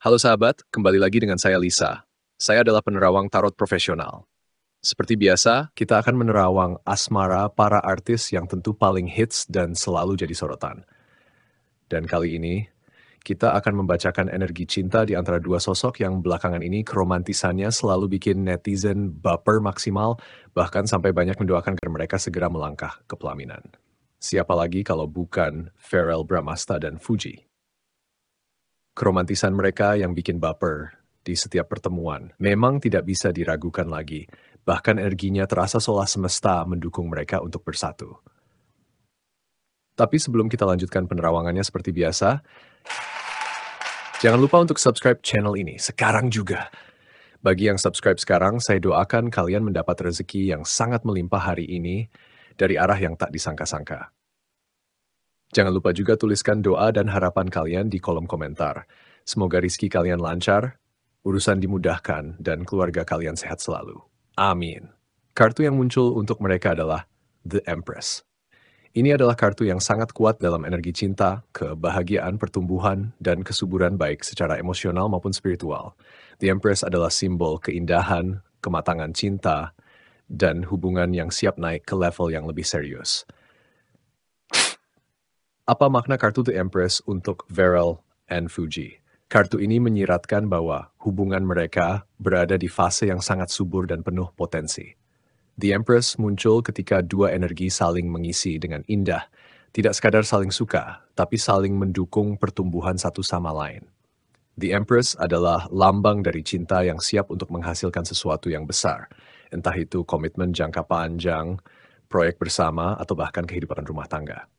Halo sahabat, kembali lagi dengan saya Lisa. Saya adalah penerawang tarot profesional. Seperti biasa, kita akan menerawang asmara para artis yang tentu paling hits dan selalu jadi sorotan. Dan kali ini, kita akan membacakan energi cinta di antara dua sosok yang belakangan ini keromantisannya selalu bikin netizen baper maksimal, bahkan sampai banyak mendoakan agar mereka segera melangkah ke pelaminan. Siapa lagi kalau bukan Pharrell Bramasta dan Fuji? Keromantisan mereka yang bikin baper di setiap pertemuan memang tidak bisa diragukan lagi. Bahkan energinya terasa seolah semesta mendukung mereka untuk bersatu. Tapi sebelum kita lanjutkan penerawangannya seperti biasa, jangan lupa untuk subscribe channel ini sekarang juga. Bagi yang subscribe sekarang, saya doakan kalian mendapat rezeki yang sangat melimpah hari ini dari arah yang tak disangka-sangka. Jangan lupa juga tuliskan doa dan harapan kalian di kolom komentar. Semoga rizki kalian lancar, urusan dimudahkan, dan keluarga kalian sehat selalu. Amin. Kartu yang muncul untuk mereka adalah The Empress. Ini adalah kartu yang sangat kuat dalam energi cinta, kebahagiaan, pertumbuhan, dan kesuburan baik secara emosional maupun spiritual. The Empress adalah simbol keindahan, kematangan cinta, dan hubungan yang siap naik ke level yang lebih serius. Apa makna kartu The Empress untuk Pharrell and Fuji? Kartu ini menyiratkan bahwa hubungan mereka berada di fase yang sangat subur dan penuh potensi. The Empress muncul ketika dua energi saling mengisi dengan indah, tidak sekadar saling suka, tapi saling mendukung pertumbuhan satu sama lain. The Empress adalah lambang dari cinta yang siap untuk menghasilkan sesuatu yang besar, entah itu komitmen jangka panjang, proyek bersama, atau bahkan kehidupan rumah tangga.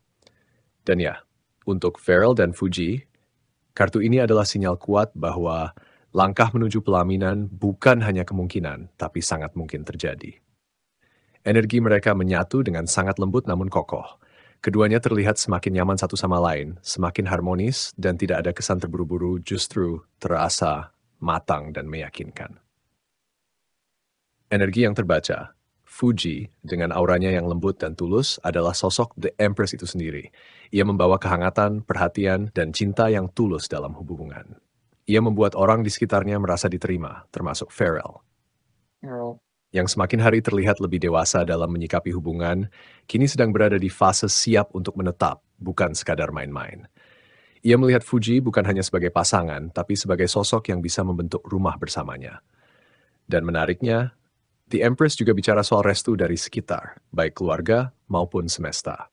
Dan ya, untuk Pharrell dan Fuji, kartu ini adalah sinyal kuat bahwa langkah menuju pelaminan bukan hanya kemungkinan, tapi sangat mungkin terjadi. Energi mereka menyatu dengan sangat lembut namun kokoh. Keduanya terlihat semakin nyaman satu sama lain, semakin harmonis, dan tidak ada kesan terburu-buru, justru terasa matang dan meyakinkan. Energi yang terbaca. Fuji, dengan auranya yang lembut dan tulus, adalah sosok The Empress itu sendiri. Ia membawa kehangatan, perhatian, dan cinta yang tulus dalam hubungan. Ia membuat orang di sekitarnya merasa diterima, termasuk Pharrell. Yang semakin hari terlihat lebih dewasa dalam menyikapi hubungan, kini sedang berada di fase siap untuk menetap, bukan sekadar main-main. Ia melihat Fuji bukan hanya sebagai pasangan, tapi sebagai sosok yang bisa membentuk rumah bersamanya. Dan menariknya, The Empress juga bicara soal restu dari sekitar, baik keluarga maupun semesta.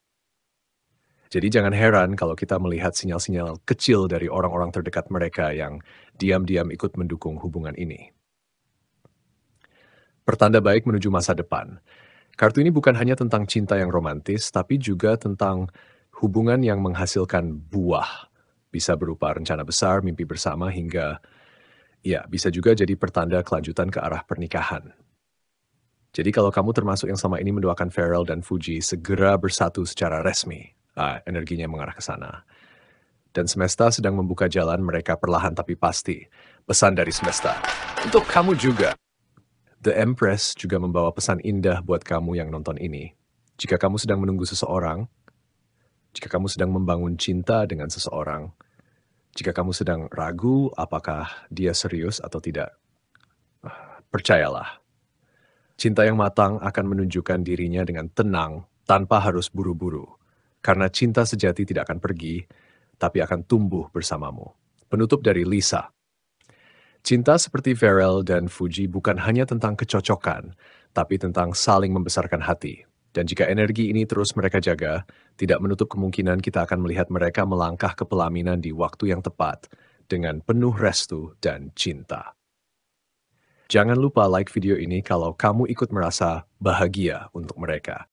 Jadi jangan heran kalau kita melihat sinyal-sinyal kecil dari orang-orang terdekat mereka yang diam-diam ikut mendukung hubungan ini. Pertanda baik menuju masa depan. Kartu ini bukan hanya tentang cinta yang romantis, tapi juga tentang hubungan yang menghasilkan buah. Bisa berupa rencana besar, mimpi bersama, hingga ya bisa juga jadi pertanda kelanjutan ke arah pernikahan. Jadi kalau kamu termasuk yang sama ini mendoakan Pharrell dan Fuji segera bersatu secara resmi, energinya mengarah ke sana. Dan semesta sedang membuka jalan mereka perlahan tapi pasti. Pesan dari semesta. Untuk kamu juga. The Empress juga membawa pesan indah buat kamu yang nonton ini. Jika kamu sedang menunggu seseorang, jika kamu sedang membangun cinta dengan seseorang, jika kamu sedang ragu apakah dia serius atau tidak, percayalah. Cinta yang matang akan menunjukkan dirinya dengan tenang, tanpa harus buru-buru. Karena cinta sejati tidak akan pergi, tapi akan tumbuh bersamamu. Penutup dari Lisa. Cinta seperti Pharrell dan Fuji bukan hanya tentang kecocokan, tapi tentang saling membesarkan hati. Dan jika energi ini terus mereka jaga, tidak menutup kemungkinan kita akan melihat mereka melangkah ke pelaminan di waktu yang tepat, dengan penuh restu dan cinta. Jangan lupa like video ini kalau kamu ikut merasa bahagia untuk mereka.